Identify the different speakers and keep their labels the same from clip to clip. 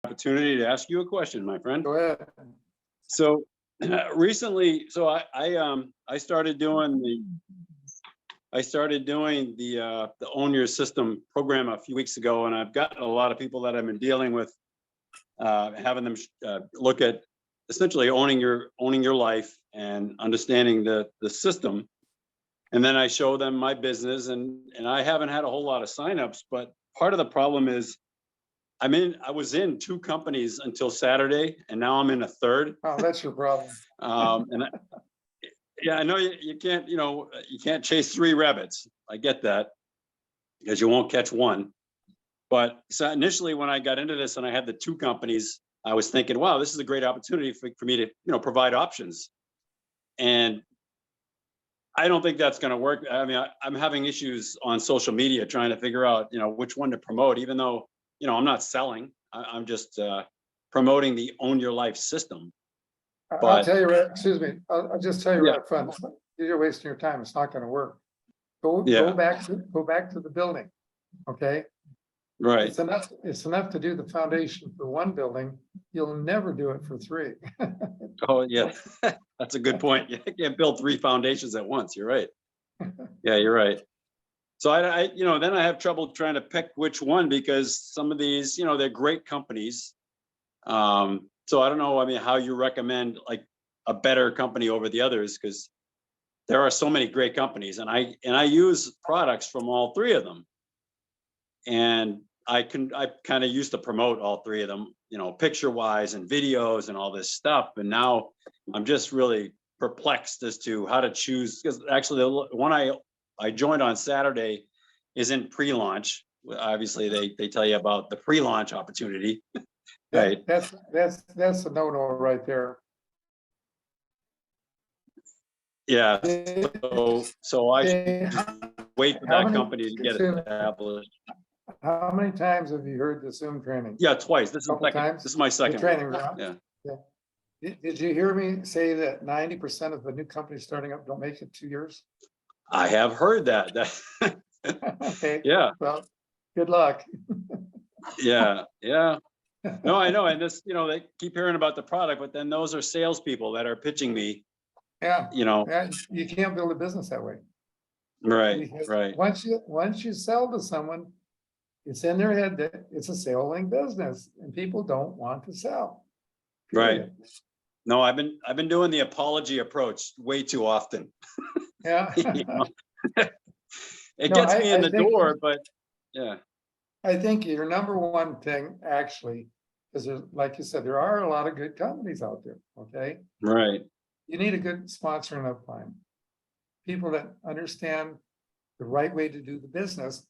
Speaker 1: Opportunity to ask you a question, my friend.
Speaker 2: Go ahead.
Speaker 1: So recently, I started doing the Own Your System program a few weeks ago, and I've gotten a lot of people that I've been dealing with, having them look at essentially owning your life and understanding the system. And then I show them my business, and I haven't had a whole lot of signups, but part of the problem is I was in 2 companies until Saturday, and now I'm in a third.
Speaker 2: Oh, that's your problem.
Speaker 1: Yeah, I know you can't, you can't chase 3 rabbits. I get that, because you won't catch one. But so initially when I got into this and I had the 2 companies, I was thinking, wow, this is a great opportunity for me to, provide options. And I don't think that's going to work. I mean, I'm having issues on social media trying to figure out, which one to promote, even though, I'm not selling. I'm just promoting the Own Your Life system.
Speaker 2: I'll tell you right, excuse me, I'll just tell you
Speaker 1: Yeah.
Speaker 2: right up front, you're wasting your time. It's not gonna work. Go
Speaker 1: Yeah.
Speaker 2: back to the building, okay?
Speaker 1: Right.
Speaker 2: It's enough to do the foundation for 1 building. You'll never do it for 3.
Speaker 1: Oh, yeah. That's a good point. You can't build 3 foundations at once. You're right. Yeah, you're right. So then I have trouble trying to pick which one, because some of these, they're great companies. So I don't know, I mean, how you recommend like a better company over the others, because there are so many great companies, and I use products from all 3 of them. And I kind of used to promote all 3 of them, picture wise and videos and all this stuff. And now I'm just really perplexed as to how to choose, because actually the one I joined on Saturday is in pre-launch. Obviously they tell you about the pre-launch opportunity. Right.
Speaker 2: That's a no-no right there.
Speaker 1: Yeah. So I should wait for
Speaker 2: How
Speaker 1: that
Speaker 2: many-
Speaker 1: company to get established.
Speaker 2: How many times have you heard the Zoom training?
Speaker 1: Yeah, twice. This is
Speaker 2: Couple times?
Speaker 1: This is my
Speaker 2: The
Speaker 1: second
Speaker 2: training
Speaker 1: one.
Speaker 2: round?
Speaker 1: Yeah.
Speaker 2: Did you hear me say that 90% of the new companies starting up don't make it 2 years?
Speaker 1: I have heard that.
Speaker 2: Okay.
Speaker 1: Yeah.
Speaker 2: Well, good luck.
Speaker 1: Yeah. No, I know. And this, they keep hearing about the product, but then those are salespeople that are pitching me,
Speaker 2: Yeah,
Speaker 1: you
Speaker 2: can't build a business that way.
Speaker 1: right,
Speaker 2: Because
Speaker 1: right,
Speaker 2: once you sell to someone, it's in their head that it's a selling business, and people don't want to sell.
Speaker 1: right.
Speaker 2: Period.
Speaker 1: No, I've been doing the apology approach way too often.
Speaker 2: Yeah.
Speaker 1: It
Speaker 2: No,
Speaker 1: gets me in
Speaker 2: I
Speaker 1: the
Speaker 2: think-
Speaker 1: door, but yeah,
Speaker 2: I think your number 1 thing, actually, is there, like you said, there are a lot of good companies out there, okay?
Speaker 1: right,
Speaker 2: You need a good sponsor and upline. People that understand the right way to do the business,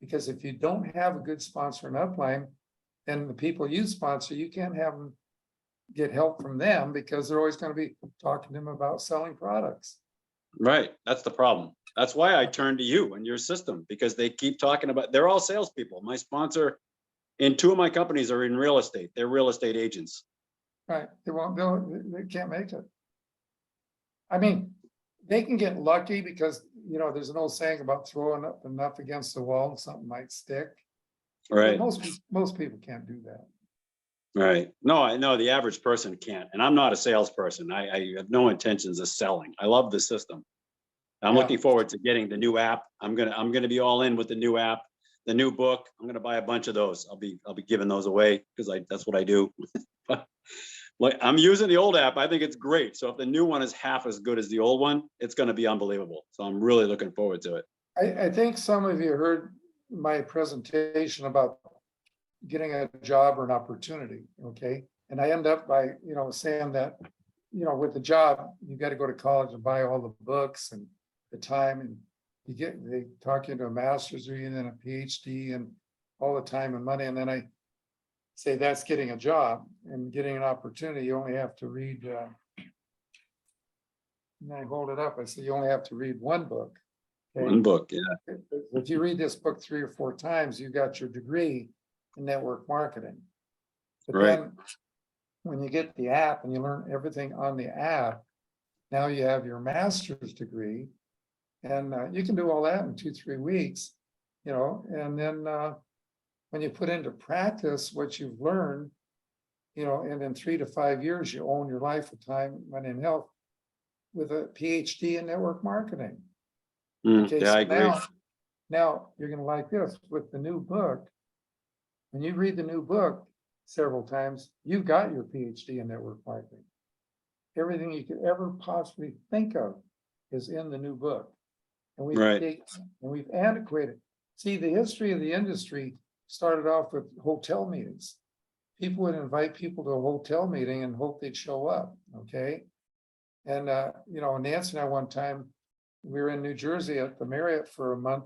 Speaker 2: because if you don't have a good sponsor and upline, then the people you sponsor, you can't have them get help from them, because they're always going to be talking to them about selling products.
Speaker 1: right. That's the problem. That's why I turned to you and your system, because they keep talking about, they're all salespeople. My sponsor in 2 of my companies are in real estate. They're real estate agents.
Speaker 2: Right, they can't make it. I mean, they can get lucky because, there's an old saying about throwing up enough against the wall and something might stick. But
Speaker 1: Right,
Speaker 2: most people can't do that.
Speaker 1: right. No, I know the average person can't, and I'm not a salesperson. I have no intentions of selling. I love the system. I'm
Speaker 2: Yeah.
Speaker 1: looking forward to getting the new app. I'm gonna be all in with the new app, the new book. I'm gonna buy a bunch of those. I'll be giving those away, because that's what I do. But like, I'm using the old app. I think it's great. So if the new one is half as good as the old one, it's gonna be unbelievable. So I'm really looking forward to it.
Speaker 2: I think some of you heard my presentation about getting a job or an opportunity, okay? And I end up by, saying that, with the job, you got to go to college and buy all the books and the time, and they talk you into a master's degree and then a PhD and all the time and money. And then I say that's getting a job, and getting an opportunity. You only have to read, and I hold it up. I say you only have to read 1 book. Okay?
Speaker 1: One book, yeah.
Speaker 2: If you read this book 3 or 4 times, you got your degree in network marketing. But
Speaker 1: Right.
Speaker 2: then when you get the app and you learn everything on the app, now you have your master's degree, and you can do all that in 2-3 weeks, and then when you put into practice what you've learned, you know, and in 3 to 5 years, you own your life with time, money, and health with a PhD in network marketing. Okay,
Speaker 1: Yeah, I
Speaker 2: so
Speaker 1: agree.
Speaker 2: now you're gonna like this with the new book. When you read the new book several times, you've got your PhD in network marketing. Everything you could ever possibly think of is in the new book. And
Speaker 1: Right.
Speaker 2: we've antiquated. See, the history of the industry started off with hotel meetings. People would invite people to a hotel meeting and hope they'd show up, okay? And, you know, Nancy and I, one time, we were in New Jersey at the Marriott for a month.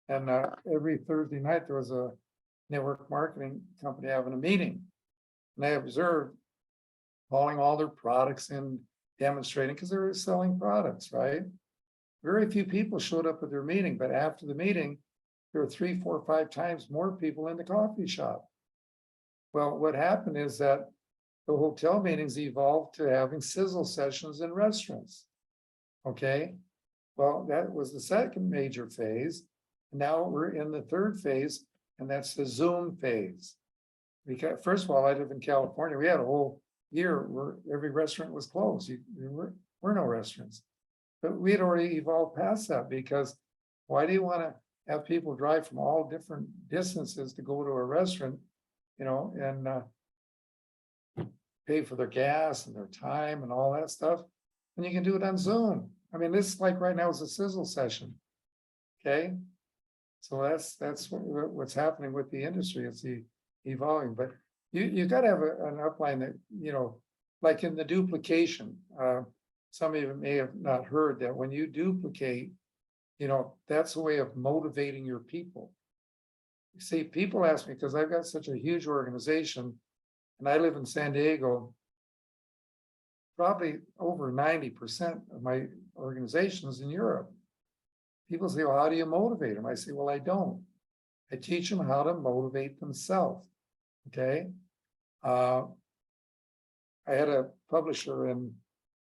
Speaker 2: And every Thursday night, there was a network marketing company having a meeting. And I observed calling all their products in, demonstrating, because they were selling products, right? Very few people showed up at their meeting, but after the meeting, there were 3, 4, 5 times more people in the coffee shop. Well, what happened is that the hotel meetings evolved to having sizzle sessions in restaurants. Okay, well, that was the second major phase. Now we're in the third phase, and that's the Zoom phase. Because first of all, I live in California. We had a whole year where every restaurant was closed. There were no restaurants. But we had already evolved past that, because why do you want to have people drive from all different distances to go to a restaurant, you know, and pay for their gas and their time and all that stuff? And you can do it on Zoom. I mean, this like right now is a sizzle session. Okay. So that's what's happening with the industry. It's evolving, but you got to have an upline that, you know, like in the duplication. Some of you may have not heard that when you duplicate, you know, that's a way of motivating your people. You see, people ask me, because I've got such a huge organization and I live in San Diego. Probably over 90% of my organizations in Europe. People say, well, how do you motivate them? I say, well, I don't. I teach them how to motivate themselves. Okay. I had a publisher in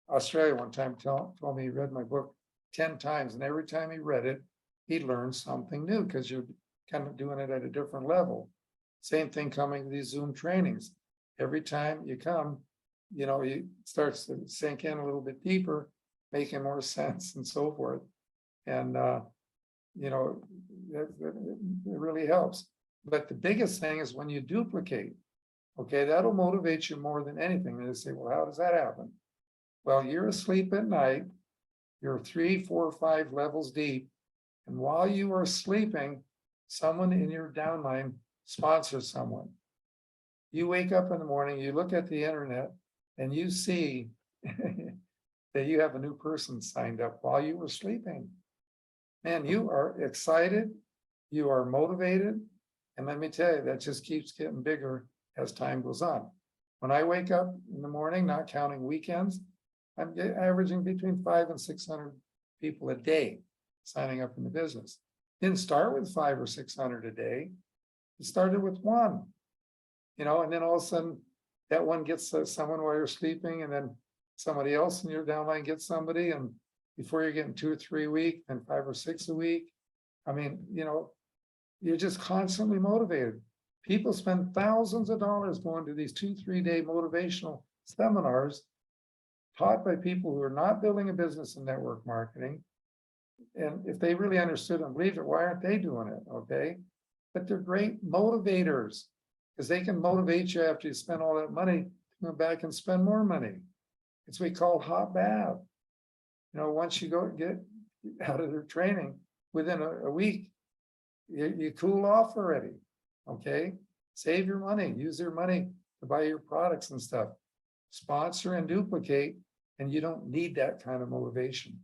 Speaker 2: Australia one time told me he read my book 10 times, and every time he read it, he learned something new, because you're kind of doing it at a different level. Same thing coming to these Zoom trainings. Every time you come, you know, it starts to sink in a little bit deeper, making more sense and so forth. And, you know, it really helps. But the biggest thing is when you duplicate, okay, that'll motivate you more than anything. And they say, well, how does that happen? Well, you're asleep at night, you're 3, 4, 5 levels deep. And while you are sleeping, someone in your downline sponsors someone. You wake up in the morning, you look at the internet, and you see that you have a new person signed up while you were sleeping. Man, you are excited, you are motivated, and let me tell you, that just keeps getting bigger as time goes on. When I wake up in the morning, not counting weekends, I'm averaging between 500 and 600 people a day signing up in the business. Didn't start with 500 or 600 a day. It started with one, you know, and then all of a sudden that one gets someone while you're sleeping, and then somebody else in your downline gets somebody, and before you're getting 2 or 3 a week, and 5 or 6 a week. I mean, you know, you're just constantly motivated. People spend thousands of dollars going to these 2-3 day motivational seminars taught by people who are not building a business in network marketing. And if they really understood and believed it, why aren't they doing it? Okay. But they're great motivators, because they can motivate you after you spend all that money to go back and spend more money. It's what we call hot bath. You know, once you go get out of their training, within a week, you cool off already. Okay. Save your money, use their money to buy your products and stuff. Sponsor and duplicate, and you don't need that kind of motivation.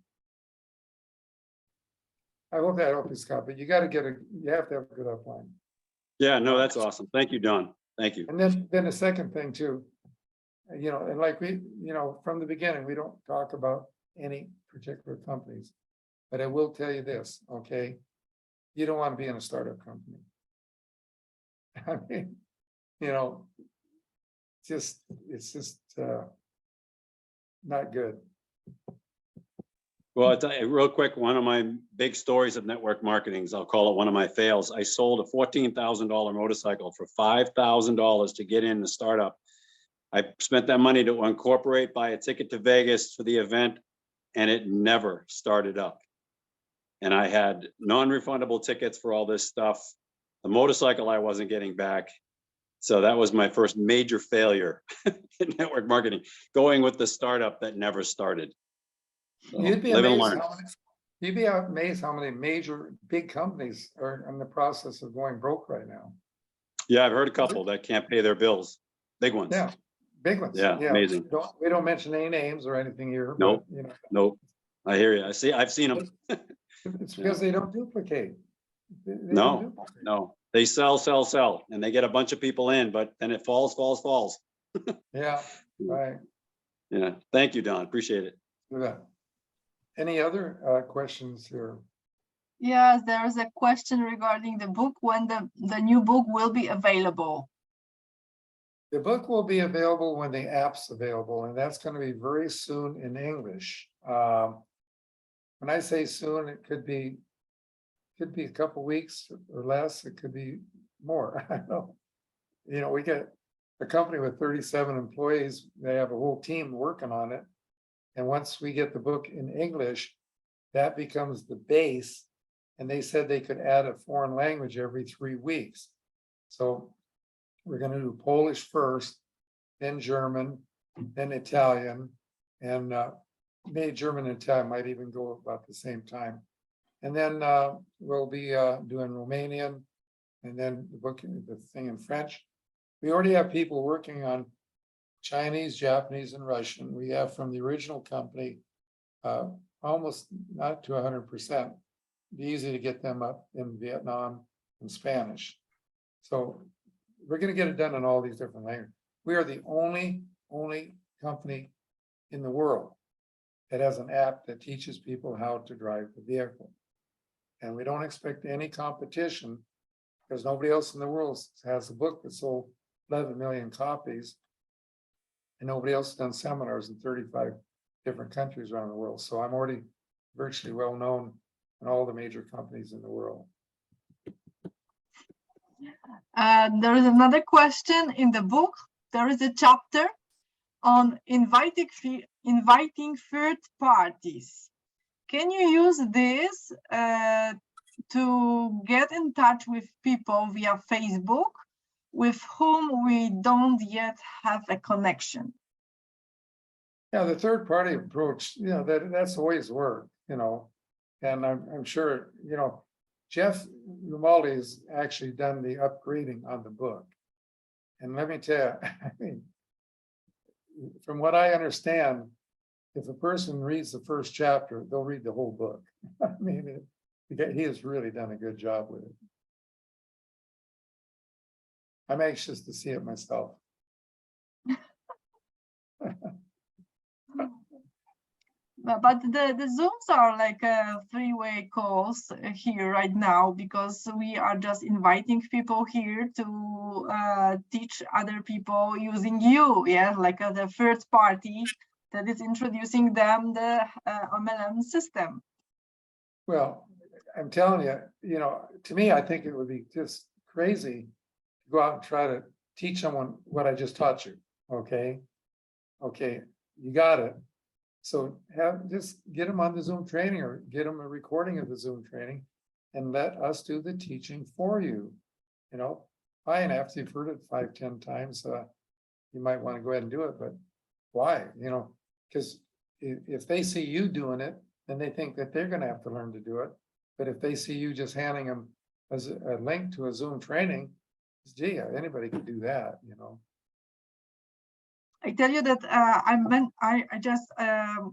Speaker 2: I hope that helps you, Scott, but you have to have a good upline.
Speaker 1: Yeah, no, that's awesome. Thank you, Don. Thank you.
Speaker 2: And then the second thing too, you know, and like we, you know, from the beginning, we don't talk about any particular companies, but I will tell you this, okay? You don't want to be in a startup company. I mean, you know, it's just not good.
Speaker 1: Well, I'll tell you real quick, one of my big stories of network marketing, I'll call it one of my fails. I sold a $14,000 motorcycle for $5,000 to get in the startup. I spent that money to incorporate, buy a ticket to Vegas for the event, and it never started up. And I had non-refundable tickets for all this stuff. The motorcycle I wasn't getting back. So that was my first major failure in network marketing, going with the startup that never started. So,
Speaker 2: You'd be
Speaker 1: live and
Speaker 2: amazed
Speaker 1: learn.
Speaker 2: you'd be amazed how many major big companies are in the process of going broke right now.
Speaker 1: Yeah, I've heard a couple that can't pay their bills. Big ones.
Speaker 2: Yeah, big ones.
Speaker 1: Yeah, amazing.
Speaker 2: We don't mention any names or anything here.
Speaker 1: Nope.
Speaker 2: But, you know,
Speaker 1: Nope. I hear you. I've seen them.
Speaker 2: it's because they don't duplicate. They don't
Speaker 1: No,
Speaker 2: duplicate.
Speaker 1: no. They sell, and they get a bunch of people in, but then it falls.
Speaker 2: Yeah, right.
Speaker 1: Yeah. Thank you, Don. Appreciate it.
Speaker 2: Do that. Any other questions here?
Speaker 3: Yes, there is a question regarding the book, when the new book will be available.
Speaker 2: The book will be available when the app's available, and that's going to be very soon in English. When I say soon, it could be a couple weeks or less. It could be more. I know. You know, we get a company with 37 employees. They have a whole team working on it. And once we get the book in English, that becomes the base. And they said they could add a foreign language every 3 weeks. So we're going to do Polish first, then German, then Italian, and maybe German and Italian might even go about the same time. And then we'll be doing Romanian, and then the thing in French. We already have people working on Chinese, Japanese, and Russian. We have from the original company, almost not to 100%. Be easy to get them up in Vietnam and Spanish. So we're going to get it done in all these different languages. We are the only company in the world that has an app that teaches people how to drive the vehicle. And we don't expect any competition because nobody else in the world has a book that sold 11 million copies. And nobody else has done seminars in 35 different countries around the world. So I'm already virtually well known in all the major companies in the world.
Speaker 3: There is another question in the book. There is a chapter on inviting third parties. Can you use this to get in touch with people via Facebook with whom we don't yet have a connection?
Speaker 2: Yeah, the third party approach, you know, that's always worked, you know, and I'm sure, you know, Jeff Romaldi has actually done the upgrading on the book. And let me tell you, I mean, from what I understand, if a person reads the first chapter, they'll read the whole book. I mean, he has really done a good job with it. I'm anxious to see it myself.
Speaker 3: But the Zooms are like three-way calls here right now, because we are just inviting people here to teach other people using you, yeah, like the third party that is introducing them the MLM system.
Speaker 2: Well, I'm telling you, you know, to me, I think it would be just crazy to go out and try to teach someone what I just taught you. Okay. Okay. You got it. So just get them on the Zoom training or get them a recording of the Zoom training and let us do the teaching for you. You know, fine, after you've heard it 5, 10 times, you might want to go ahead and do it, but why? You know, because if they see you doing it, then they think that they're going to have to learn to do it. But if they see you just handing them as a link to a Zoom training, gee, anybody could do that, you know.
Speaker 3: I tell you that I just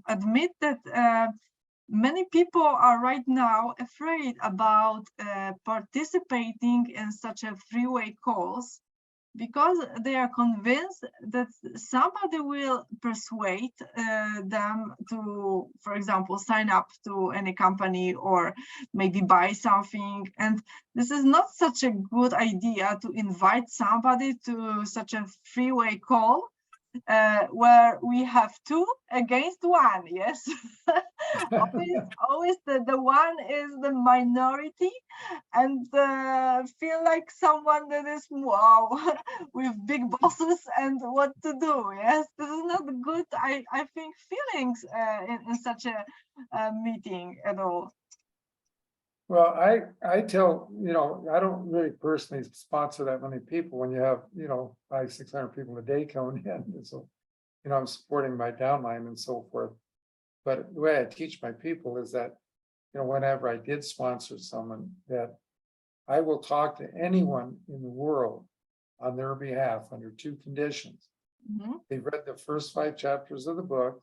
Speaker 3: admit that many people are right now afraid about participating in such a three-way calls, because they are convinced that somebody will persuade them to, for example, sign up to any company or maybe buy something. And this is not such a good idea to invite somebody to such a three-way call, where we have two against one. Yes, always the one is the minority, and feel like someone that is wow with big bosses and what to do. Yes, this is not good. I think feelings in such a meeting at all.
Speaker 2: Well, I tell, I don't really personally sponsor that many people when you have, 500-600 people a day coming in. And so, I'm supporting my downline and so forth. But the way I teach my people is that, whenever I did sponsor someone, that I will talk to anyone in the world on their behalf under two conditions.
Speaker 3: Mhm.
Speaker 2: They've read the first 5 chapters of the book,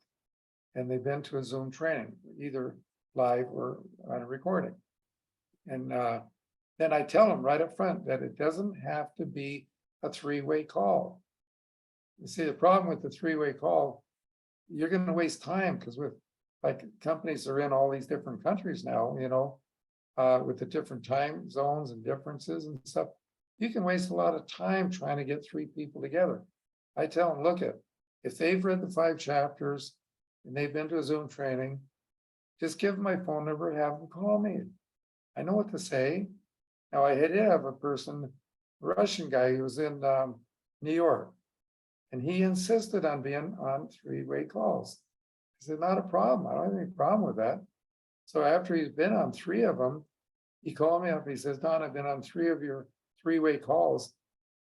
Speaker 2: and they've been to a Zoom training, either live or on a recording. And then I tell them right up front that it doesn't have to be a 3-way call. You see, the problem with the 3-way call, you're going to waste time, because with like companies are in all these different countries now, with the different time zones and differences and stuff, you can waste a lot of time trying to get 3 people together. I tell them, look, if they've read the 5 chapters and they've been to a Zoom training, just give them my phone number and have them call me. I know what to say. Now, I did have a person, a Russian guy, who was in New York, and he insisted on being on 3-way calls. I said, not a problem. I don't have any problem with that. So after he's been on 3 of them, he called me up. He says, Don, I've been on 3 of your 3-way calls.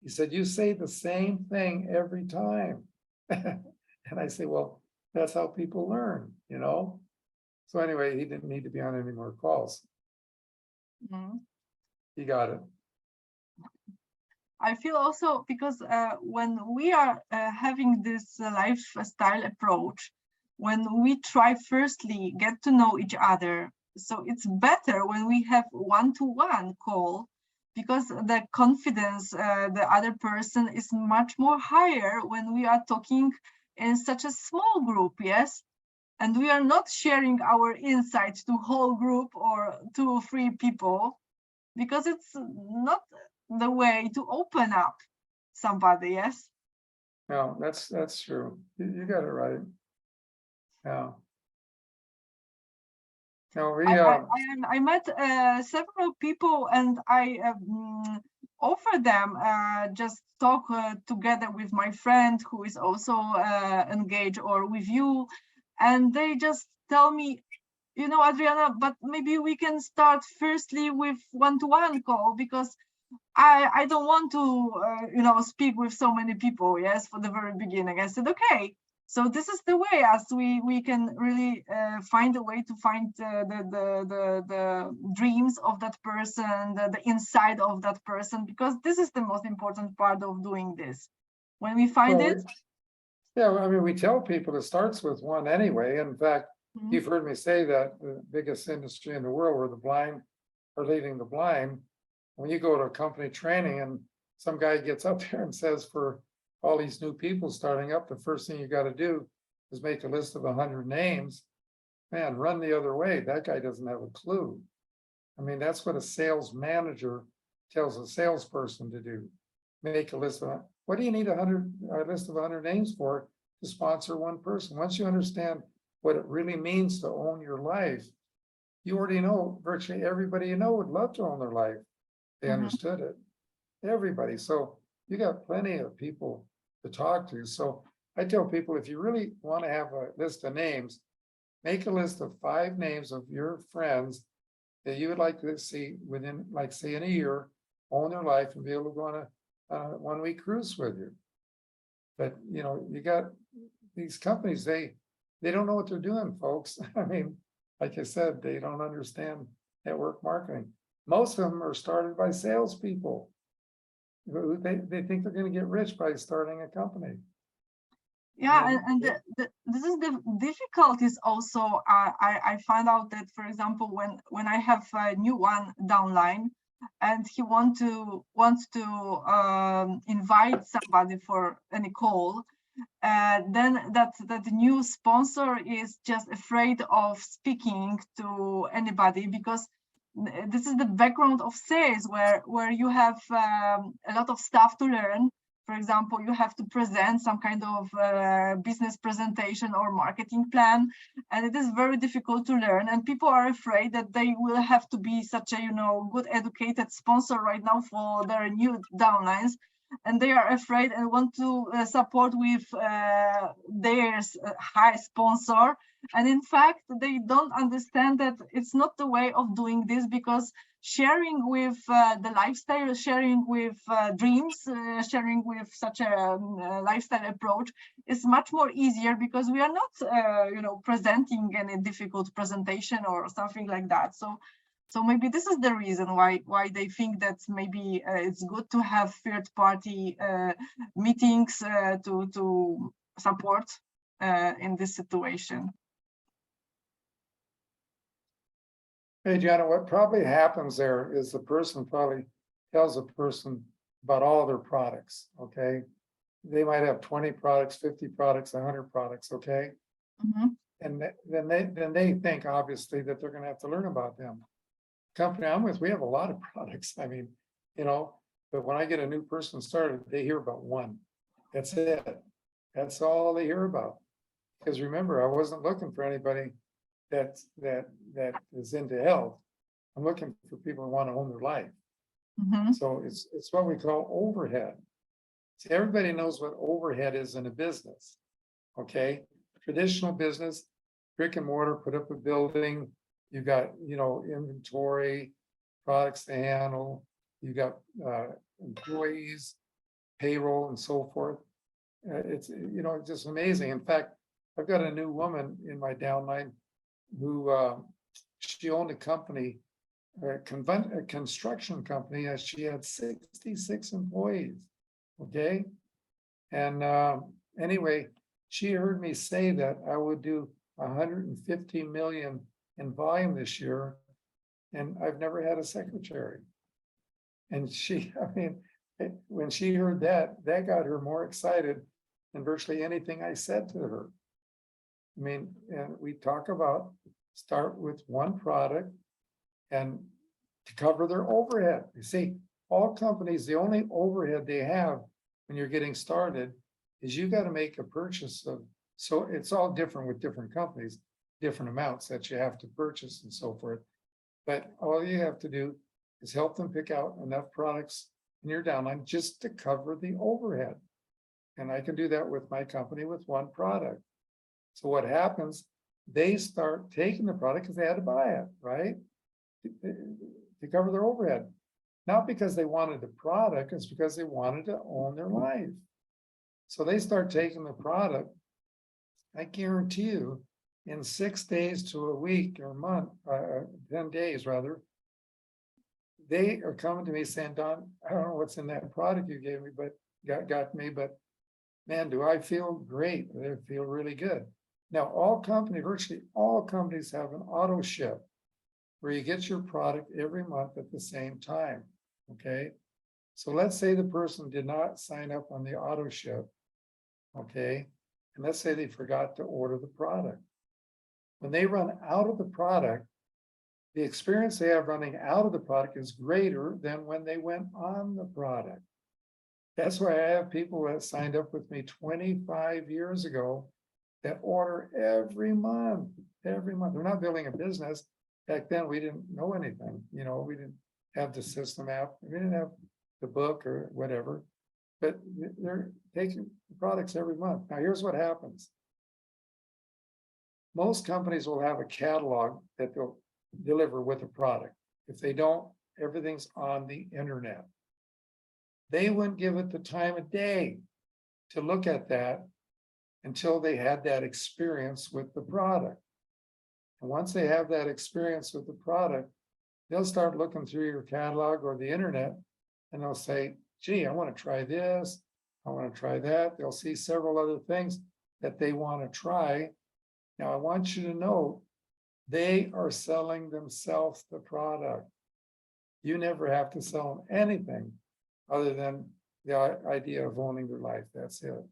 Speaker 2: He said, you say the same thing every time. And I say, well, that's how people learn, So anyway, he didn't need to be on any more calls.
Speaker 3: Mhm.
Speaker 2: You got it.
Speaker 3: I feel also because when we are having this lifestyle approach, when we try firstly get to know each other, so it's better when we have one-to-one call, because the confidence the other person is much more higher when we are talking in such a small group. Yes, and we are not sharing our insights to whole group or 2 or 3 people, because it's not the way to open up somebody. Yes.
Speaker 2: No, that's true. You got it right. Yeah. No,
Speaker 3: I met several people, and I offer them just talk together with my friend who is also engaged, or with you, and they just tell me, Adriana, but maybe we can start firstly with one-to-one call, because I don't want to speak with so many people. Yes, for the very beginning. I said, okay, so this is the way, as we can really find a way to find the dreams of that person, the inside of that person, because this is the most important part of doing this. When we find it.
Speaker 2: Yeah, I mean, we tell people it starts with one anyway. In fact,
Speaker 3: Mhm.
Speaker 2: you've heard me say that the biggest industry in the world where the blind are leading the blind. When you go to a company training and some guy gets up there and says, for all these new people starting up, the first thing you got to do is make a list of 100 names. Man, run the other way. That guy doesn't have a clue. I mean, that's what a sales manager tells a salesperson to do. Make a list of, what do you need a list of 100 names for to sponsor one person? Once you understand what it really means to own your life, you already know virtually everybody you know would love to own their life. They understood it. Everybody. So you got plenty of people to talk to. So I tell people, if you really want to have a list of names, make a list of 5 names of your friends that you would like to see within, like, say, in a year, own their life and be able to go on a 1-week cruise with you. But you got these companies, they don't know what they're doing, folks. I mean, like I said, they don't understand network marketing. Most of them are started by salespeople. They think they're going to get rich by starting a company.
Speaker 3: Yeah, and this is the difficulties also. I find out that, for example, when I have a new one downline, and he wants to invite somebody for any call, then that new sponsor is just afraid of speaking to anybody, because this is the background of sales, where you have a lot of stuff to learn. For example, you have to present some kind of business presentation or marketing plan, and it is very difficult to learn. And people are afraid that they will have to be such a, good educated sponsor right now for their new downlines, and they are afraid and want to support with their high sponsor. And in fact, they don't understand that it's not the way of doing this, because sharing with the lifestyle, sharing with dreams, sharing with such a lifestyle approach is much more easier, because we are not, presenting any difficult presentation or something like that. So maybe this is the reason why they think that maybe it's good to have third-party meetings to support in this situation.
Speaker 2: Hey, Jenna, what probably happens there is the person probably tells a person about all their products, okay? They might have 20 products, 50 products, 100 products, okay?
Speaker 3: Mhm.
Speaker 2: And then they think obviously that they're gonna have to learn about them. Company I'm with, we have a lot of products. I mean, but when I get a new person started, they hear about one. That's it. That's all they hear about. Because remember, I wasn't looking for anybody that is into health. I'm looking for people who want to own their life.
Speaker 3: Mhm.
Speaker 2: So it's what we call overhead. See, everybody knows what overhead is in a business. Okay, traditional business, brick and mortar, put up a building, you got, inventory, products to handle, you got employees, payroll, and so forth. It's just amazing. In fact, I've got a new woman in my downline who she owned a company, a construction company, and she had 66 employees. Okay, and anyway, she heard me say that I would do 150 million in volume this year, and I've never had a secretary. And she, when she heard that got her more excited than virtually anything I said to her. And we talk about start with one product and to cover their overhead. You see, all companies, the only overhead they have when you're getting started is you got to make a purchase of, so it's all different with different companies, different amounts that you have to purchase and so forth. But all you have to do is help them pick out enough products in your downline just to cover the overhead. And I can do that with my company with one product. So what happens, they start taking the product because they had to buy it, right? To cover their overhead. Not because they wanted the product, it's because they wanted to own their life. So they start taking the product. I guarantee you, in 6 days to a week or a month, 10 days rather, they are coming to me saying, Don, I don't know what's in that product you gave me, but got me, but man, do I feel great. I feel really good. Now, virtually all companies have an auto ship where you get your product every month at the same time, okay? So let's say the person did not sign up on the auto ship, okay? And let's say they forgot to order the product. When they run out of the product, the experience they have running out of the product is greater than when they went on the product. That's why I have people that signed up with me 25 years ago that order every month. They're not building a business. Back then, we didn't know anything. We didn't have the system app. We didn't have the book or whatever, but they're taking products every month. Now, here's what happens. Most companies will have a catalog that they'll deliver with a product. If they don't, everything's on the internet. They wouldn't give it the time of day to look at that until they had that experience with the product. And once they have that experience with the product, they'll start looking through your catalog or the internet and they'll say, gee, I want to try this. I want to try that. They'll see several other things that they want to try. Now, I want you to know they are selling themselves the product. You never have to sell them anything other than the idea of owning their life. That's it.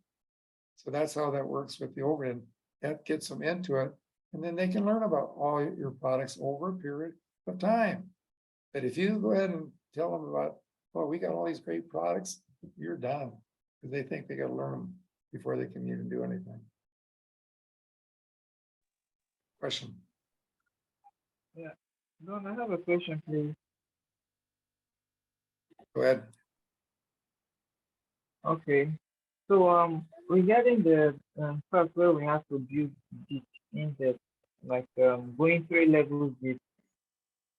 Speaker 2: So that's how that works with the overhead. That gets them into it. And then they can learn about all your products over a period of time. But if you go ahead and tell them about, well, we got all these great products, you're done. because they think they got to learn them before they can even do anything. Question.
Speaker 4: Don, I have a question, please.
Speaker 2: Go ahead.
Speaker 4: Okay. So regarding the part where we have to build deep in depth, like going 3 levels deep.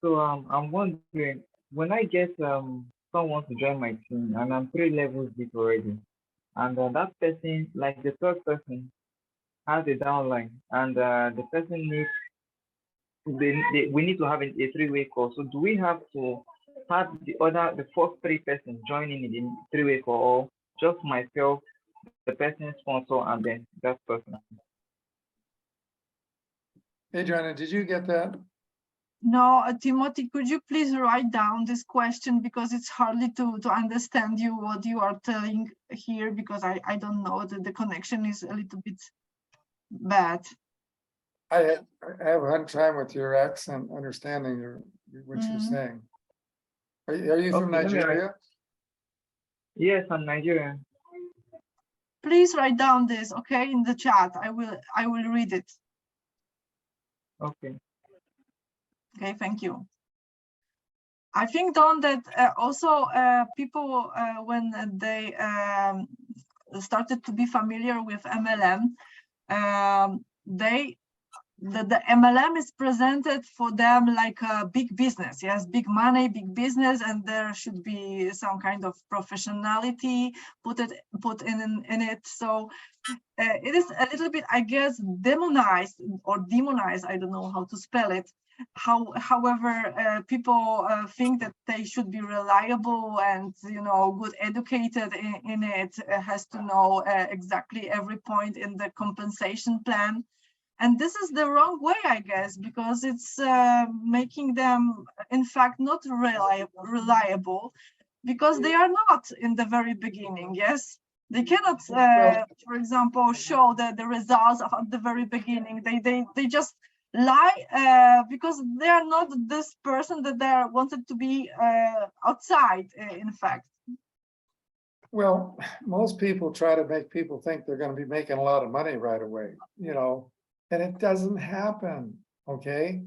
Speaker 4: So I'm wondering, when I get someone to join my team and I'm 3 levels deep already, and that person, like the third person, has a downline, and the person needs we need to have a 3-way call. So do we have to have the first 3 persons joining in the 3-way call, or just myself, the person sponsor, and then that person?
Speaker 2: Adriana, did you get that?
Speaker 3: No, Timothy, could you please write down this question, because it's hardly to understand you what you are telling here, because I don't know that the connection is a little bit bad.
Speaker 2: I have a hard time with your accent, understanding what you're
Speaker 3: Mhm.
Speaker 2: saying. Are you from
Speaker 4: Okay, let me write.
Speaker 2: Nigeria?
Speaker 4: Yes, I'm Nigerian.
Speaker 3: Please write down this, okay, in the chat. I will read it.
Speaker 4: Okay.
Speaker 3: Okay, thank you. I think, Don, that also people, when they started to be familiar with MLM, the MLM is presented for them like a big business, yes, big money, big business, and there should be some kind of professionality put in it. So it is a little bit, I guess, demonized, I don't know how to spell it. However, people think that they should be reliable and, you know, good educated in it, has to know exactly every point in the compensation plan. And this is the wrong way, I guess, because it's making them, in fact, not reliable, because they are not in the very beginning, yes? They cannot, for example, show the results at the very beginning. They just lie because they are not this person that they are wanted to be outside, in fact.
Speaker 2: Well, most people try to make people think they're going to be making a lot of money right away, you know, and it doesn't happen. Okay.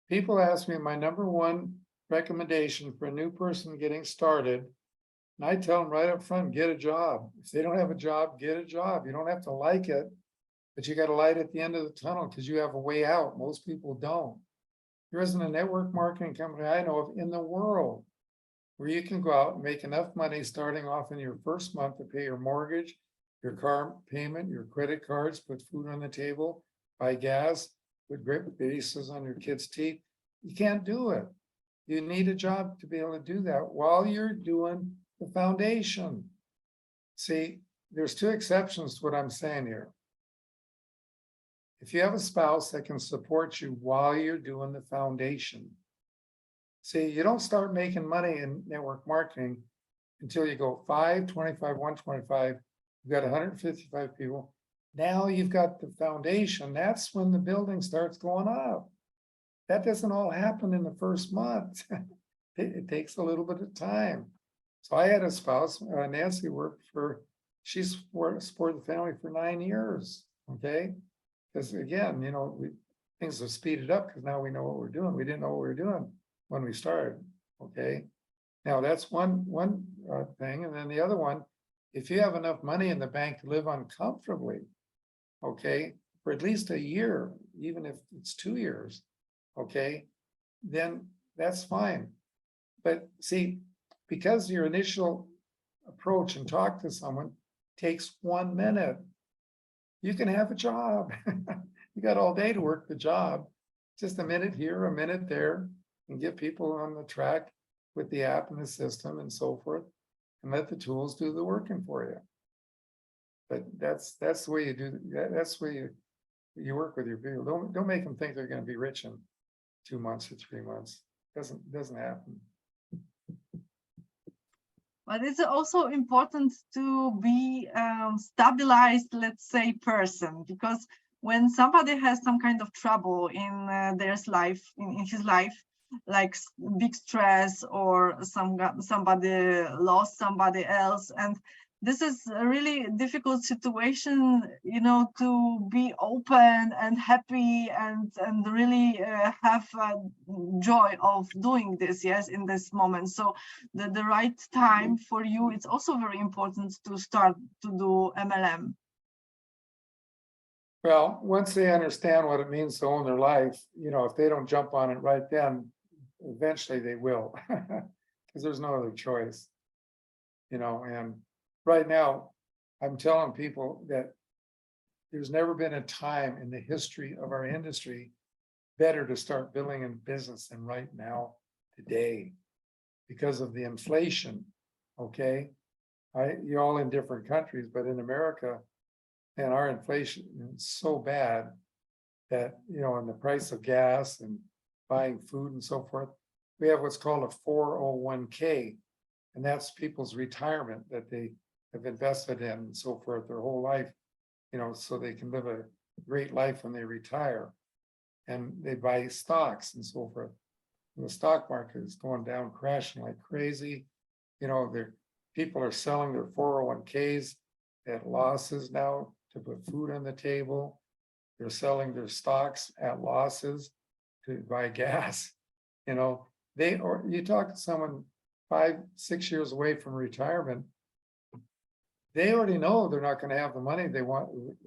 Speaker 2: People ask me my #1 recommendation for a new person getting started. And I tell them right up front, get a job. If they don't have a job, get a job. You don't have to like it, but you got a light at the end of the tunnel because you have a way out. Most people don't. There isn't a network marketing company I know of in the world where you can go out and make enough money starting off in your first month to pay your mortgage, your car payment, your credit cards, put food on the table, buy gas, put great braces on your kids' teeth. You can't do it. You need a job to be able to do that while you're doing the foundation. See, there's 2 exceptions to what I'm saying here. If you have a spouse that can support you while you're doing the foundation. See, you don't start making money in network marketing until you go 5, 25, 125. You've got 155 people. Now you've got the foundation. That's when the building starts going up. That doesn't all happen in the first month. It takes a little bit of time. So I had a spouse, Nancy worked for, she's supported the family for 9 years. Okay. Because again, you know, things have speeded up because now we know what we're doing. We didn't know what we were doing when we started. Okay. Now that's one thing. And then the other one, if you have enough money in the bank to live on comfortably, okay, for at least a year, even if it's 2 years, okay, then that's fine. But see, because your initial approach and talk to someone takes 1 minute, you can have a job. You got all day to work the job. Just a minute here, a minute there, and get people on the track with the app and the system and so forth, and let the tools do the working for you. But that's the way you do. That's the way you work with your people. Don't make them think they're going to be rich in 2 months or 3 months. Doesn't happen.
Speaker 3: But it's also important to be stabilized, let's say, person, because when somebody has some kind of trouble in their life, in his life, like big stress or somebody lost somebody else, and this is a really difficult situation, you know, to be open and happy and really have joy of doing this, yes, in this moment. So the right time for you, it's also very important to start to do MLM.
Speaker 2: Well, once they understand what it means to own their life, you know, if they don't jump on it right then, eventually they will. Because there's no other choice. You know, and right now, I'm telling people that there's never been a time in the history of our industry better to start building in business than right now, today, because of the inflation. Okay. You're all in different countries, but in America, and our inflation is so bad that, you know, and the price of gas and buying food and so forth, we have what's called a 401k. And that's people's retirement that they have invested in and so forth their whole life, you know, so they can live a great life when they retire. And they buy stocks and so forth. And the stock market is going down, crashing like crazy. You know, people are selling their 401ks at losses now to put food on the table. They're selling their stocks at losses to buy gas. You know, you talk to someone 5-6 years away from retirement, they already know they're not going to have the money they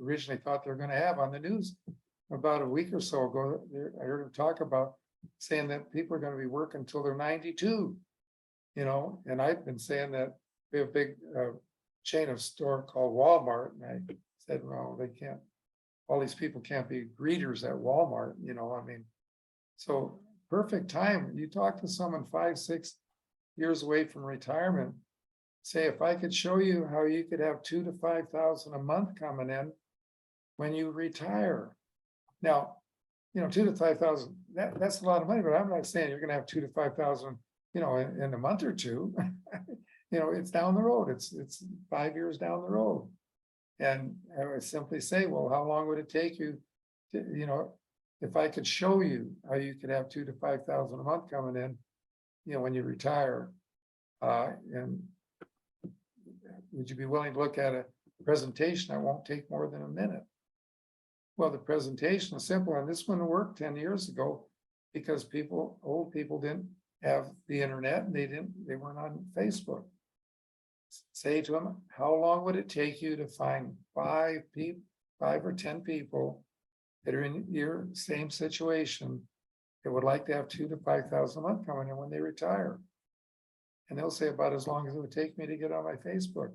Speaker 2: originally thought they're going to have. On the news about a week or so ago, I heard them talk about saying that people are going to be working until they're 92, you know, and I've been saying that we have a big chain of store called Walmart, and I said, well, they can't, all these people can't be greeters at Walmart, you know, I mean, so perfect time. You talk to someone 5-6 years away from retirement, say, if I could show you how you could have $2,000 to $5,000 a month coming in when you retire. Now, you know, 2,000 to 5,000, that's a lot of money, but I'm not saying you're going to have 2,000 to 5,000, you know, in a month or two. You know, it's down the road. It's 5 years down the road. And I would simply say, well, how long would it take you to, you know, if I could show you how you could have 2,000 to 5,000 a month coming in, you know, when you retire, and would you be willing to look at a presentation that won't take more than a minute? Well, the presentation is simple, and this one worked 10 years ago because old people didn't have the internet and they weren't on Facebook. Say to them, how long would it take you to find 5 or 10 people that are in your same situation that would like to have 2,000 to 5,000 a month coming in when they retire? And they'll say about as long as it would take me to get on my Facebook.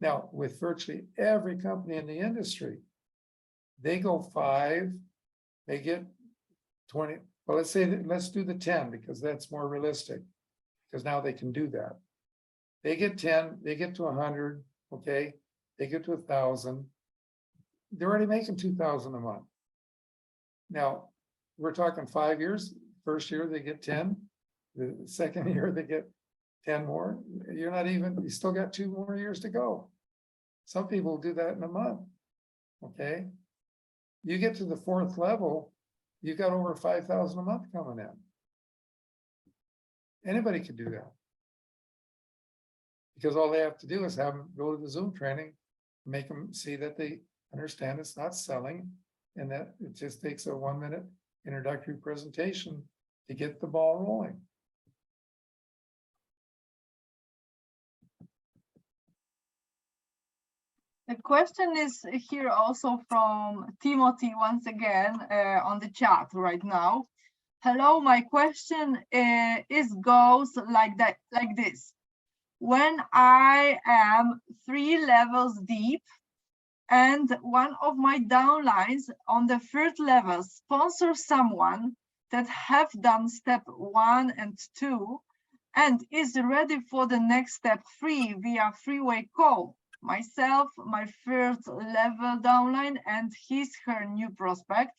Speaker 2: Now, with virtually every company in the industry, they go 5, they get 20. Well, let's do the 10 because that's more realistic, because now they can do that. They get 10, they get to 100, okay, they get to 1,000. They're already making 2,000 a month. Now, we're talking 5 years. First year they get 10. The second year they get 10 more. You still got 2 more years to go. Some people do that in a month. Okay. You get to the 4th level, you got over 5,000 a month coming in. Anybody can do that. Because all they have to do is have them go to the Zoom training, make them see that they understand it's not selling, and that it just takes a 1-minute introductory presentation to get the ball rolling.
Speaker 3: The question is here also from Timothy once again on the chat right now. Hello, my question goes like this. When I am 3 levels deep and one of my downlines on the 3rd level sponsors someone that have done step 1 and 2 and is ready for the next step 3 via freeway call, myself, my 3rd level downline, and her new prospect,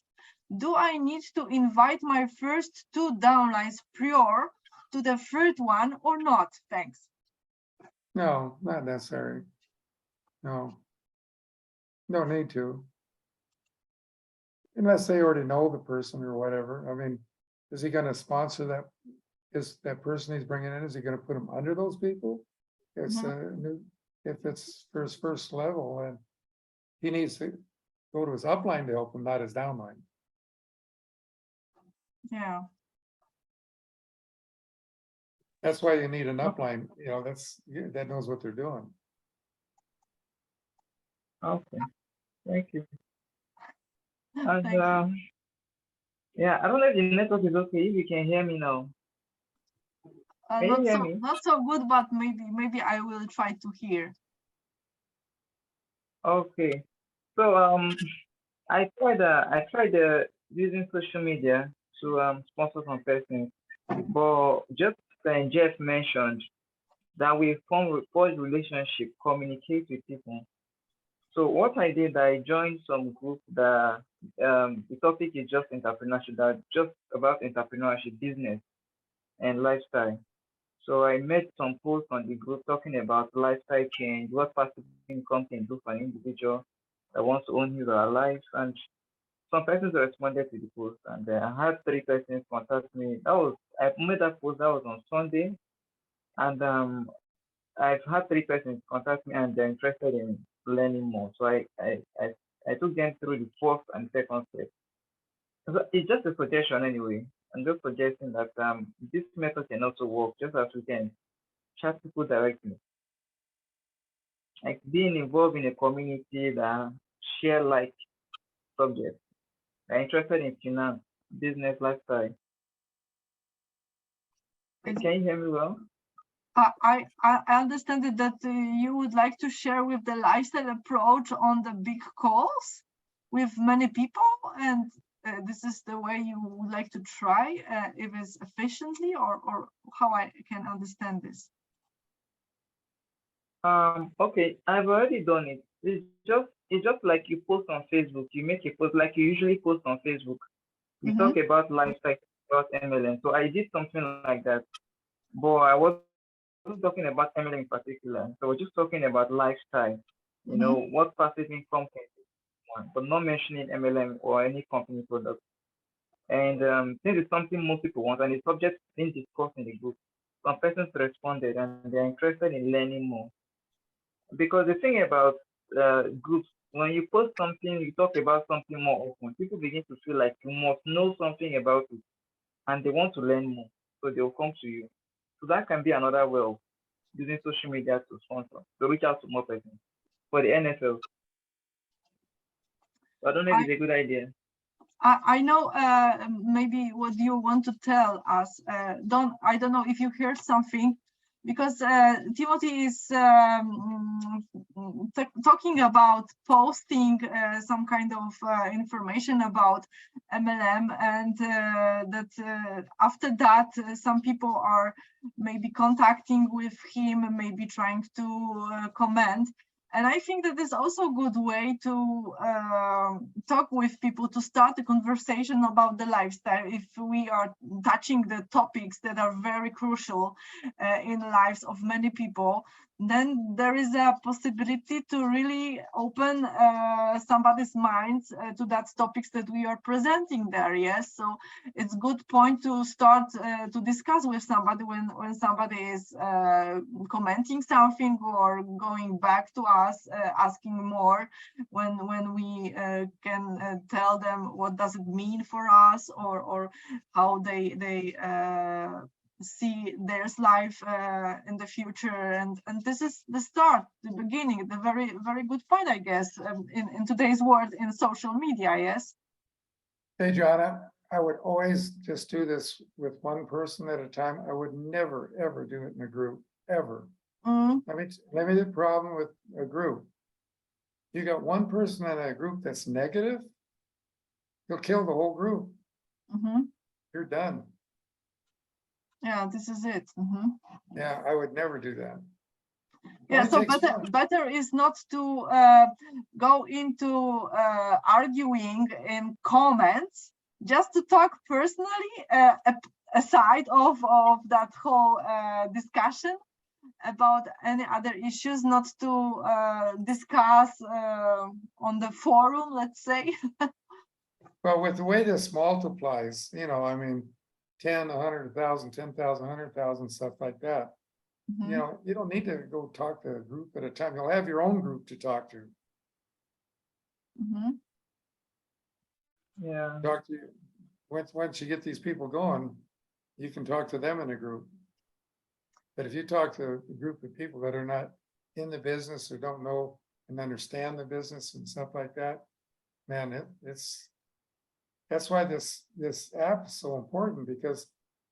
Speaker 3: do I need to invite my first 2 downlines prior to the 3rd one or not? Thanks.
Speaker 2: No, not necessary. No need to. Unless they already know the person or whatever. I mean, is he going to sponsor that? Is that person he's bringing in, is he going to put them under those people? It's a new, if it's for his first level, and he needs to go to his upline to help him, not his downline.
Speaker 3: Yeah.
Speaker 2: That's why you need an upline, you know, that knows what they're doing.
Speaker 4: Okay. Thank you.
Speaker 3: Thank
Speaker 4: And
Speaker 3: you.
Speaker 4: yeah, I don't know if the network is okay. If you can hear me now. Can you hear me?
Speaker 3: Not so good, but maybe I will try to hear.
Speaker 4: Okay. So I tried using social media to sponsor some persons, but just Jeff mentioned that we forge relationship, communicate with people. So what I did, I joined some group that the topic is just entrepreneurship, that just about entrepreneurship, business, and lifestyle. So I made some posts on the group talking about lifestyle change, what passive income can do for an individual that wants to own his or her life, and some persons responded to the post, and I had 3 persons contact me. I made that post, that was on Sunday, and I've had 3 persons contact me, and they're interested in learning more. So I took them through the first and second step. So it's just a suggestion anyway. I'm just suggesting that this method can also work, just as we can chat people directly. Like being involved in a community that share like subjects. They're interested in finance, business, lifestyle. Can you hear me well?
Speaker 3: I understand that you would like to share with the lifestyle approach on the big calls with many people, and this is the way you would like to try if it's efficiently, or how I can understand this.
Speaker 4: Okay, I've already done it. It's just like you post on Facebook. You make a post like you usually post on Facebook. You talk about lifestyle, about MLM. So I did something like that, but I wasn't talking about MLM in particular. So we're just talking about lifestyle. You know, what passive income can do, but not mentioning MLM or any company product. And since it's something most people want, and the subject being discussed in the group, some persons responded and they're interested in learning more. Because the thing about groups, when you post something, you talk about something more often, people begin to feel like you must know something about it, and they want to learn more, so they'll come to you. So that can be another way of using social media to sponsor, to reach out to more persons for the NFL. So I don't know if it's a good idea.
Speaker 3: I know maybe what you want to tell us. I don't know if you heard something, because Timothy is talking about posting some kind of information about MLM, and that after that some people are maybe contacting with him, maybe trying to comment. And I think that is also a good way to talk with people, to start a conversation about the lifestyle. If we are touching the topics that are very crucial in the lives of many people, then there is a possibility to really open somebody's mind to that topics that we are presenting there. Yes, so it's good point to start to discuss with somebody when somebody is commenting something or going back to us asking more, when we can tell them what does it mean for us, or how they see their life in the future, and this is the start, the beginning, the very good point, I guess, in today's world in social media. Yes.
Speaker 2: Hey, John, I would always just do this with one person at a time. I would never, ever do it in a group, ever. Let me the problem with a group. You got one person in a group that's negative, you'll kill the whole group. You're done.
Speaker 3: Yeah, this is it.
Speaker 2: Yeah, I would never do that.
Speaker 3: Yeah, so better is not to go into arguing in comments, just to talk personally aside of that whole discussion about any other issues, not to discuss on the forum, let's say.
Speaker 2: Well, with the way this multiplies, you know, I mean, 10, 100,000, 10,000, 100,000, stuff like that.
Speaker 3: Mhm,
Speaker 2: You know, you don't need to go talk to a group at a time. You'll have your own group to talk to.
Speaker 3: mhm.
Speaker 4: Yeah.
Speaker 2: Talk to, once you get these people going, you can talk to them in a group. But if you talk to a group of people that are not in the business or don't know and understand the business and stuff like that, man, that's why this app is so important, because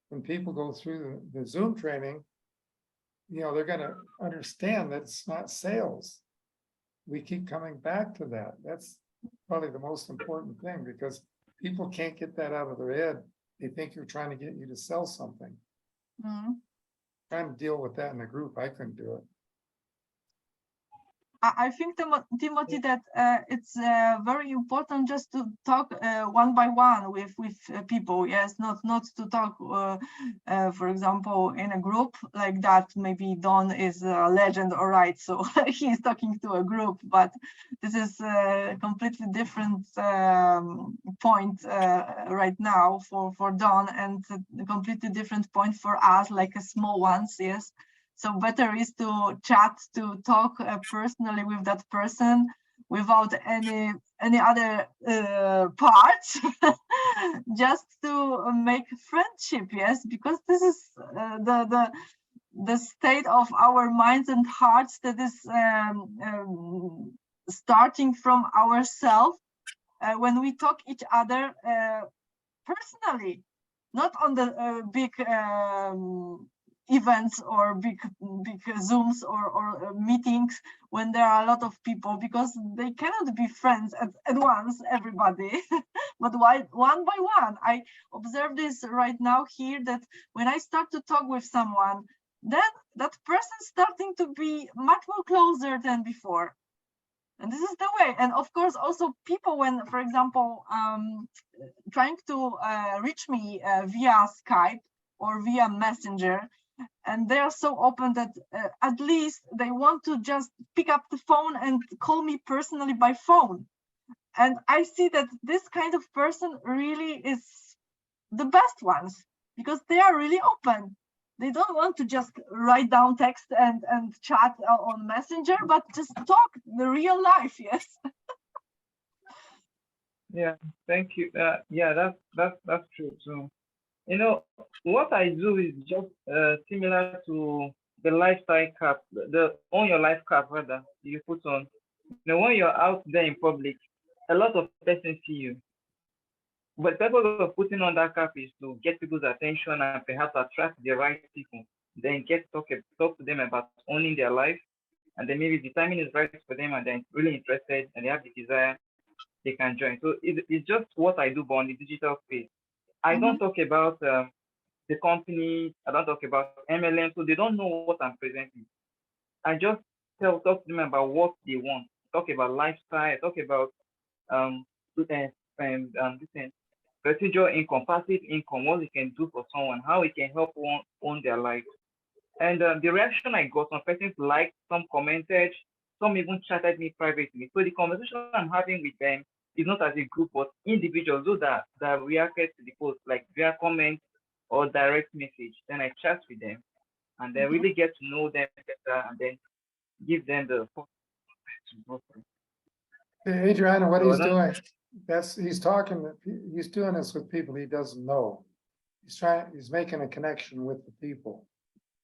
Speaker 2: when people go through the Zoom training, you know, they're gonna understand that it's not sales. We keep coming back to that. That's probably the most important thing, because people can't get that out of their head. They think you're trying to get you to sell something.
Speaker 3: Mhm.
Speaker 2: Trying to deal with that in a group, I couldn't do it.
Speaker 3: I think, Timothy, that it's very important just to talk one by one with people. Yes, not to talk, for example, in a group like that. Maybe Don is a legend, all right, so he's talking to a group. But this is a completely different point right now for Don, and a completely different point for us, like a small ones. Yes. So better is to chat, to talk personally with that person without any other parts, just to make friendship. Yes, because this is the state of our minds and hearts that is starting from ourselves when we talk each other personally, not on the big events or big Zooms or meetings when there are a lot of people, because they cannot be friends at once, everybody, but one by one. I observe this right now here, that when I start to talk with someone, then that person starting to be much more closer than before. And this is the way. And of course, also people, when, for example, trying to reach me via Skype or via Messenger, and they are so open that at least they want to just pick up the phone and call me personally by phone. And I see that this kind of person really is the best ones, because they are really open. They don't want to just write down text and chat on Messenger, but just talk the real life. Yes.
Speaker 4: Yeah. Thank you. Yeah, that's true too. You know, what I do is just similar to the lifestyle cap, the on your life cap rather you put on. You know, when you're out there in public, a lot of persons see you. But the purpose of putting on that cap is to get people's attention and perhaps attract the right people. Then talk to them about owning their life, and then maybe the timing is right for them, and they're really interested and they have the desire, they can join. So it's just what I do, but on the digital space. I don't talk about the company. I don't talk about MLM, so they don't know what I'm presenting. I just talk to them about what they want. Talk about lifestyle. Talk about um, students and residual income, passive income, what we can do for someone, how we can help one own their life. And the reaction I got, some persons liked, some commented, some even chatted me privately. So the conversation I'm having with them is not as a group, but individuals, those that reacted to the post, like via comment or direct message. Then I chat with them and then really get to know them better, and then give them the support to go through.
Speaker 2: Hey, Adriana, what
Speaker 4: So
Speaker 2: he's doing, he's doing this with people he doesn't know. He's making a connection with the people.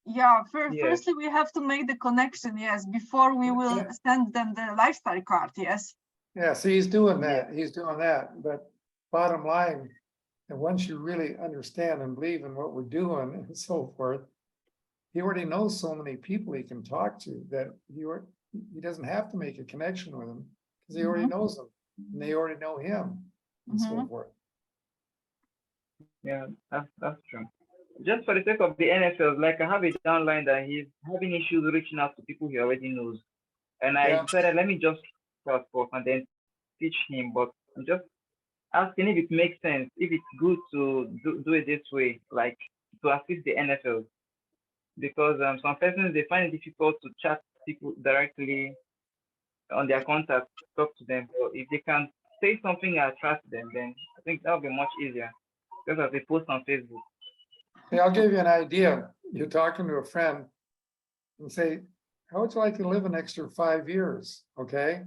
Speaker 3: Yeah,
Speaker 4: yes,
Speaker 3: firstly, we have to make the connection, yes, before we will
Speaker 2: Yeah.
Speaker 3: send them the lifestyle card, yes.
Speaker 2: Yeah, see, he's doing
Speaker 4: Yeah.
Speaker 2: that, but bottom line, and once you really understand and believe in what we're doing and so forth, he already knows so many people he can talk to that he doesn't have to make a connection with them, because he already knows them, and they already know him, and so forth.
Speaker 4: yeah, that's true. Just for the sake of the NFL, like I have a downline that he's having issues reaching out to people he already knows. And I
Speaker 2: Yeah,
Speaker 4: decided, let me just start off and then teach him. But I'm just asking if it makes sense, if it's good to do it this way, like to assist the NFL. Because some persons, they find it difficult to chat people directly on their contacts, talk to them. But if they can say something that attracts them, then I think that'll be much easier. Just as they post on Facebook.
Speaker 2: hey, I'll give you an idea. You're talking to a friend, and say, how would you like to live an extra 5 years? Okay.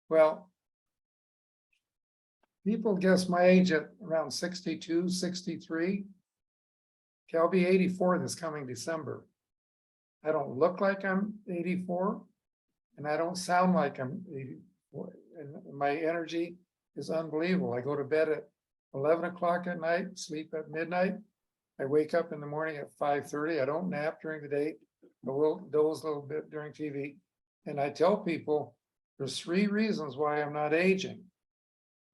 Speaker 2: Well, people guess my age at around 62, 63. Okay, I'll be 84 this coming December. I don't look like I'm 84, and I don't sound like I'm 84. And my energy is unbelievable. I go to bed at 11 o'clock at night, sleep at midnight. I wake up in the morning at 5:30. I don't nap during the day. I will doze a little bit during TV. And I tell people there's 3 reasons why I'm not aging.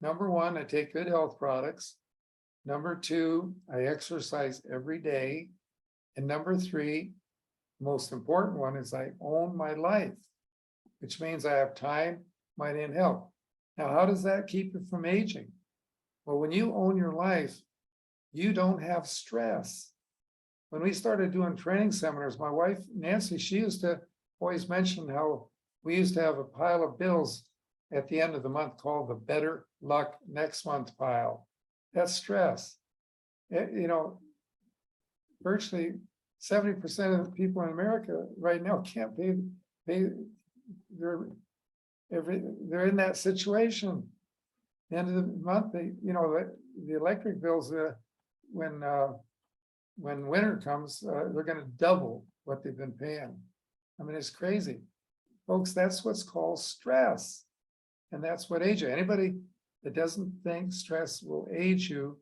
Speaker 2: Number 1, I take good health products. Number 2, I exercise every day. And number 3, most important one is I own my life, which means I have time, money, and health. Now, how does that keep you from aging? Well, when you own your life, you don't have stress. When we started doing training seminars, my wife, Nancy, she used to always mention how we used to have a pile of bills at the end of the month called the better luck next month pile. That's stress. Virtually 70% of the people in America right now can't pay. They're in that situation. End of the month, the electric bills, when winter comes, they're going to double what they've been paying. I mean, it's crazy, folks. That's what's called stress, and that's what age you. Anybody that doesn't think stress will age you,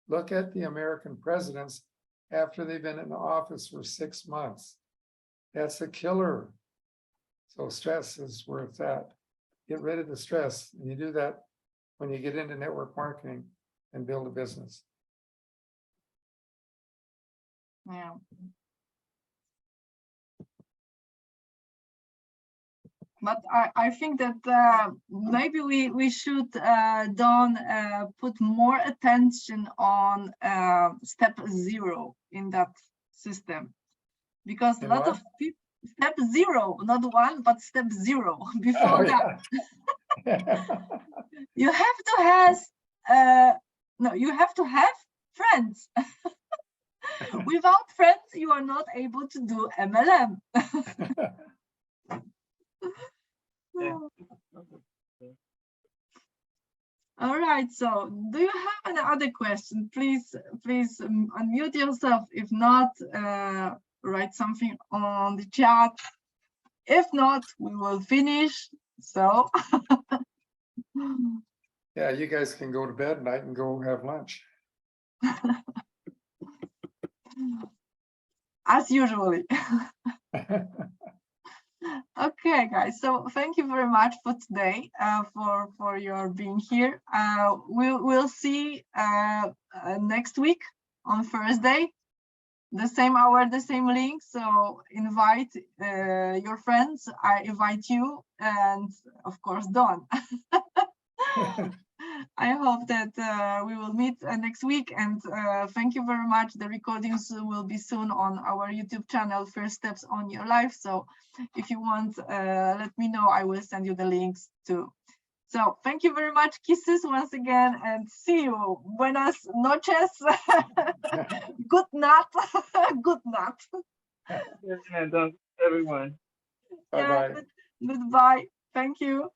Speaker 2: look at the American presidents after they've been in office for 6 months. That's a killer. So stress is where it's at. Get rid of the stress, and you do that when you get into network marketing and build a business.
Speaker 3: Yeah. But I think that maybe we should, Don, put more attention on step 0 in that system, because a lot of people, step 0, not 1, but step 0 before that. You have to have you have to have friends. Without friends, you are not able to do MLM. All right, so do you have any other question? Please unmute yourself. If not, write something on the chat. If not, we will finish. So
Speaker 2: Yeah, you guys can go to bed and I can go have lunch.
Speaker 3: as usually. Okay, guys, so thank you very much for today, for your being here. We'll see next week on Thursday, the same hour, the same link. So invite your friends. I invite you, and of course Don. I hope that we will meet next week, and thank you very much. The recordings will be soon on our YouTube channel, First Steps on Your Life. So if you want, let me know. I will send you the links too. So thank you very much. Kisses once again, and see you. Buenas noches. Good night. Good night.
Speaker 4: Yeah, thanks, everyone.
Speaker 2: Bye-bye.
Speaker 3: Yeah, goodbye. Thank you.